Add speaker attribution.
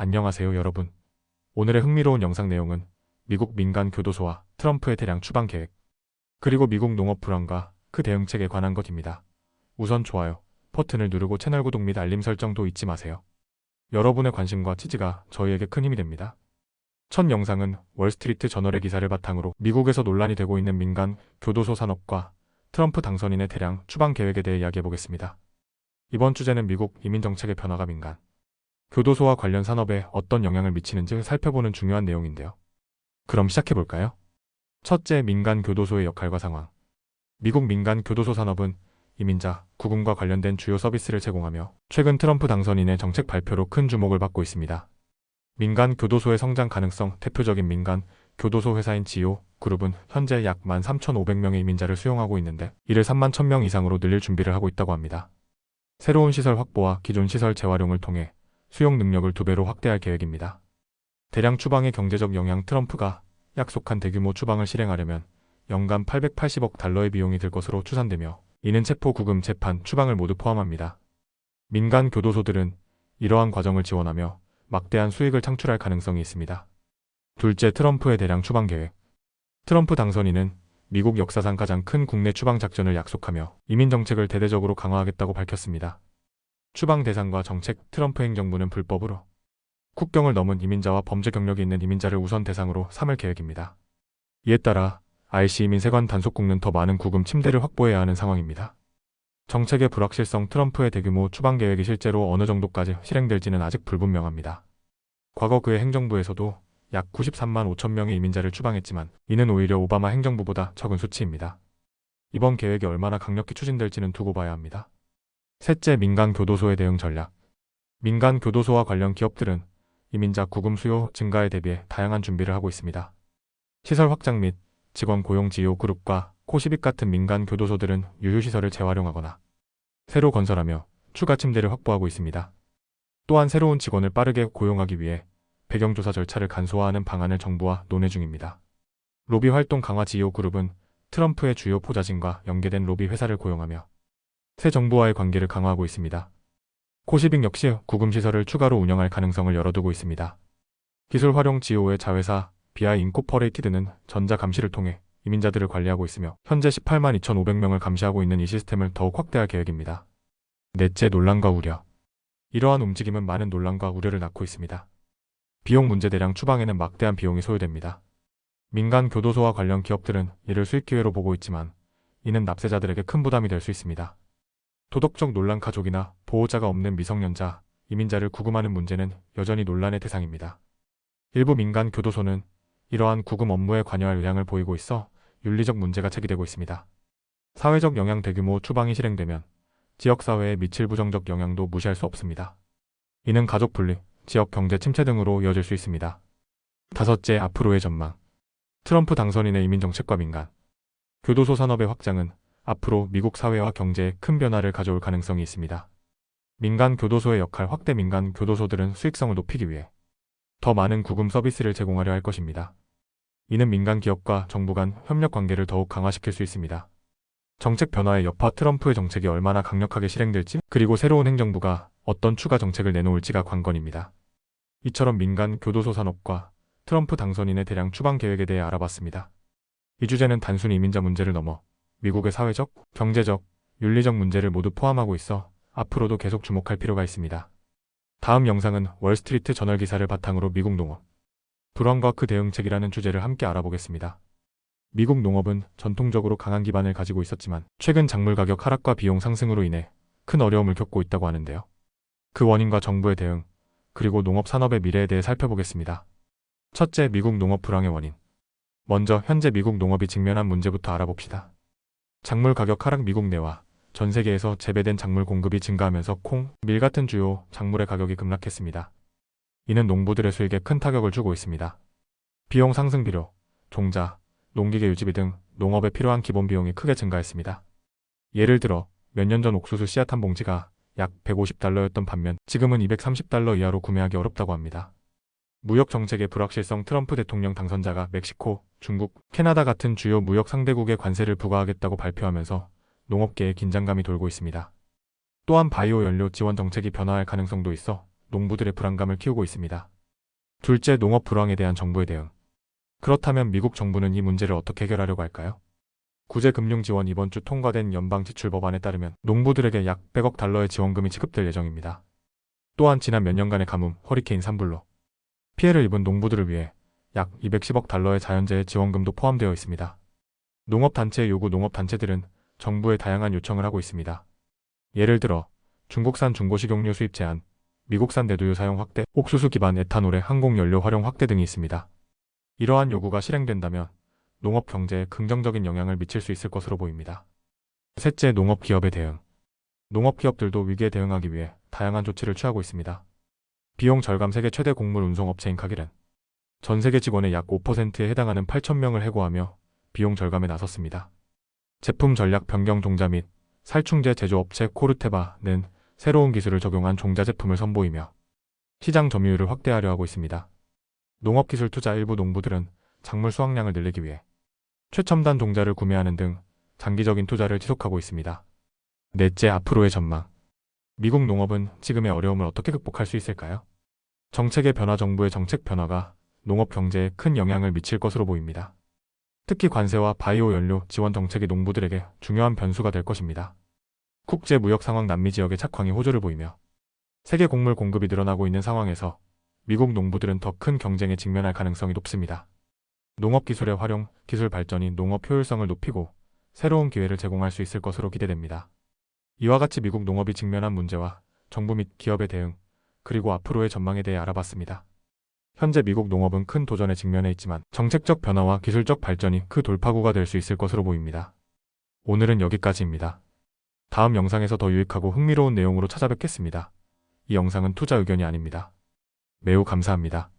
Speaker 1: 안녕하세요 여러분. 오늘의 흥미로운 영상 내용은 미국 민간 교도소와 트럼프의 대량 추방 계획, 그리고 미국 농업 불황과 그 대응책에 관한 것입니다. 우선 좋아요 버튼을 누르고 채널 구독 및 알림 설정도 잊지 마세요. 여러분의 관심과 지지가 저희에게 큰 힘이 됩니다. 첫 영상은 월스트리트 저널의 기사를 바탕으로 미국에서 논란이 되고 있는 민간 교도소 산업과 트럼프 당선인의 대량 추방 계획에 대해 이야기해보겠습니다. 이번 주제는 미국 이민정책의 변화가 민간 교도소와 관련 산업에 어떤 영향을 미치는지 살펴보는 중요한 내용인데요. 그럼 시작해볼까요? 첫째, 민간 교도소의 역할과 상황. 미국 민간 교도소 산업은 이민자, 구금과 관련된 주요 서비스를 제공하며 최근 트럼프 당선인의 정책 발표로 큰 주목을 받고 있습니다. 민간 교도소의 성장 가능성. 대표적인 민간 교도소 회사인 지오 그룹은 현재 약 13,500명의 이민자를 수용하고 있는데 이를 31,000명 이상으로 늘릴 준비를 하고 있다고 합니다. 새로운 시설 확보와 기존 시설 재활용을 통해 수용 능력을 2배로 확대할 계획입니다. 대량 추방의 경제적 영향. 트럼프가 약속한 대규모 추방을 실행하려면 연간 880억 달러의 비용이 들 것으로 추산되며 이는 체포, 구금, 재판, 추방을 모두 포함합니다. 민간 교도소들은 이러한 과정을 지원하며 막대한 수익을 창출할 가능성이 있습니다. 둘째, 트럼프의 대량 추방 계획. 트럼프 당선인은 미국 역사상 가장 큰 국내 추방 작전을 약속하며 이민 정책을 대대적으로 강화하겠다고 밝혔습니다. 추방 대상과 정책. 트럼프 행정부는 불법으로 국경을 넘은 이민자와 범죄 경력이 있는 이민자를 우선 대상으로 삼을 계획입니다. 이에 따라 IC 이민 세관 단속국는 더 많은 구금 침대를 확보해야 하는 상황입니다. 정책의 불확실성. 트럼프의 대규모 추방 계획이 실제로 어느 정도까지 실행될지는 아직 불분명합니다. 과거 그의 행정부에서도 약 93만 5천 명의 이민자를 추방했지만 이는 오히려 오바마 행정부보다 적은 수치입니다. 이번 계획이 얼마나 강력히 추진될지는 두고 봐야 합니다. 셋째, 민간 교도소의 대응 전략. 민간 교도소와 관련 기업들은 이민자 구금 수요 증가에 대비해 다양한 준비를 하고 있습니다. 시설 확장 및 직원 고용. 지오 그룹과 코시빅 같은 민간 교도소들은 유휴시설을 재활용하거나 새로 건설하며 추가 침대를 확보하고 있습니다. 또한 새로운 직원을 빠르게 고용하기 위해 배경조사 절차를 간소화하는 방안을 정부와 논의 중입니다. 로비 활동 강화. 지오 그룹은 트럼프의 주요 포자진과 연계된 로비 회사를 고용하며 새 정부와의 관계를 강화하고 있습니다. 코시빅 역시 구금시설을 추가로 운영할 가능성을 열어두고 있습니다. 기술 활용. 지오의 자회사 BI 인코퍼레이티드는 전자 감시를 통해 이민자들을 관리하고 있으며 현재 18만 2,500명을 감시하고 있는 이 시스템을 더욱 확대할 계획입니다. 넷째, 논란과 우려. 이러한 움직임은 많은 논란과 우려를 낳고 있습니다. 비용 문제. 대량 추방에는 막대한 비용이 소요됩니다. 민간 교도소와 관련 기업들은 이를 수익 기회로 보고 있지만 이는 납세자들에게 큰 부담이 될 수 있습니다. 도덕적 논란. 가족이나 보호자가 없는 미성년자, 이민자를 구금하는 문제는 여전히 논란의 대상입니다. 일부 민간 교도소는 이러한 구금 업무에 관여할 의향을 보이고 있어 윤리적 문제가 제기되고 있습니다. 사회적 영향. 대규모 추방이 실행되면 지역사회에 미칠 부정적 영향도 무시할 수 없습니다. 이는 가족 분리, 지역 경제 침체 등으로 이어질 수 있습니다. 다섯째, 앞으로의 전망. 트럼프 당선인의 이민 정책과 민간 교도소 산업의 확장은 앞으로 미국 사회와 경제에 큰 변화를 가져올 가능성이 있습니다. 민간 교도소의 역할 확대. 민간 교도소들은 수익성을 높이기 위해 더 많은 구금 서비스를 제공하려 할 것입니다. 이는 민간 기업과 정부 간 협력 관계를 더욱 강화시킬 수 있습니다. 정책 변화의 여파. 트럼프의 정책이 얼마나 강력하게 실행될지, 그리고 새로운 행정부가 어떤 추가 정책을 내놓을지가 관건입니다. 이처럼 민간 교도소 산업과 트럼프 당선인의 대량 추방 계획에 대해 알아봤습니다. 이 주제는 단순히 이민자 문제를 넘어 미국의 사회적, 경제적, 윤리적 문제를 모두 포함하고 있어 앞으로도 계속 주목할 필요가 있습니다. 다음 영상은 월스트리트 저널 기사를 바탕으로 미국 농업 불황과 그 대응책이라는 주제를 함께 알아보겠습니다. 미국 농업은 전통적으로 강한 기반을 가지고 있었지만 최근 작물 가격 하락과 비용 상승으로 인해 큰 어려움을 겪고 있다고 하는데요. 그 원인과 정부의 대응, 그리고 농업 산업의 미래에 대해 살펴보겠습니다. 첫째, 미국 농업 불황의 원인. 먼저 현재 미국 농업이 직면한 문제부터 알아봅시다. 작물 가격 하락. 미국 내와 전 세계에서 재배된 작물 공급이 증가하면서 콩, 밀 같은 주요 작물의 가격이 급락했습니다. 이는 농부들의 수익에 큰 타격을 주고 있습니다. 비용 상승. 비료, 종자, 농기계 유지비 등 농업에 필요한 기본 비용이 크게 증가했습니다. 예를 들어 몇 년 전 옥수수 씨앗 한 봉지가 약 150달러였던 반면 지금은 230달러 이하로 구매하기 어렵다고 합니다. 무역 정책의 불확실성. 트럼프 대통령 당선자가 멕시코, 중국, 캐나다 같은 주요 무역 상대국에 관세를 부과하겠다고 발표하면서 농업계에 긴장감이 돌고 있습니다. 또한 바이오 연료 지원 정책이 변화할 가능성도 있어 농부들의 불안감을 키우고 있습니다. 둘째, 농업 불황에 대한 정부의 대응. 그렇다면 미국 정부는 이 문제를 어떻게 해결하려고 할까요? 구제금융지원 이번 주 통과된 연방지출 법안에 따르면 농부들에게 약 100억 달러의 지원금이 지급될 예정입니다. 또한 지난 몇 년간의 가뭄, 허리케인 산불로 피해를 입은 농부들을 위해 약 210억 달러의 자연재해 지원금도 포함되어 있습니다. 농업단체의 요구. 농업단체들은 정부에 다양한 요청을 하고 있습니다. 예를 들어 중국산 중고식용유 수입 제한, 미국산 대두유 사용 확대, 옥수수 기반 에탄올의 항공연료 활용 확대 등이 있습니다. 이러한 요구가 실행된다면 농업 경제에 긍정적인 영향을 미칠 수 있을 것으로 보입니다. 셋째, 농업기업의 대응. 농업기업들도 위기에 대응하기 위해 다양한 조치를 취하고 있습니다. 비용 절감. 세계 최대 곡물 운송업체인 카길은 전 세계 직원의 약 5%에 해당하는 8,000명을 해고하며 비용 절감에 나섰습니다. 제품 전략 변경. 종자 및 살충제 제조업체 코르테바는 새로운 기술을 적용한 종자 제품을 선보이며 시장 점유율을 확대하려 하고 있습니다. 농업기술 투자. 일부 농부들은 작물 수확량을 늘리기 위해 최첨단 종자를 구매하는 등 장기적인 투자를 지속하고 있습니다. 넷째, 앞으로의 전망. 미국 농업은 지금의 어려움을 어떻게 극복할 수 있을까요? 정책의 변화. 정부의 정책 변화가 농업 경제에 큰 영향을 미칠 것으로 보입니다. 특히 관세와 바이오 연료 지원 정책이 농부들에게 중요한 변수가 될 것입니다. 국제 무역 상황. 남미 지역의 착황이 호조를 보이며 세계 곡물 공급이 늘어나고 있는 상황에서 미국 농부들은 더 큰 경쟁에 직면할 가능성이 높습니다. 농업기술의 활용, 기술 발전이 농업 효율성을 높이고 새로운 기회를 제공할 수 있을 것으로 기대됩니다. 이와 같이 미국 농업이 직면한 문제와 정부 및 기업의 대응, 그리고 앞으로의 전망에 대해 알아봤습니다. 현재 미국 농업은 큰 도전에 직면해 있지만 정책적 변화와 기술적 발전이 그 돌파구가 될 수 있을 것으로 보입니다. 오늘은 여기까지입니다. 다음 영상에서 더 유익하고 흥미로운 내용으로 찾아뵙겠습니다. 이 영상은 투자 의견이 아닙니다. 매우 감사합니다.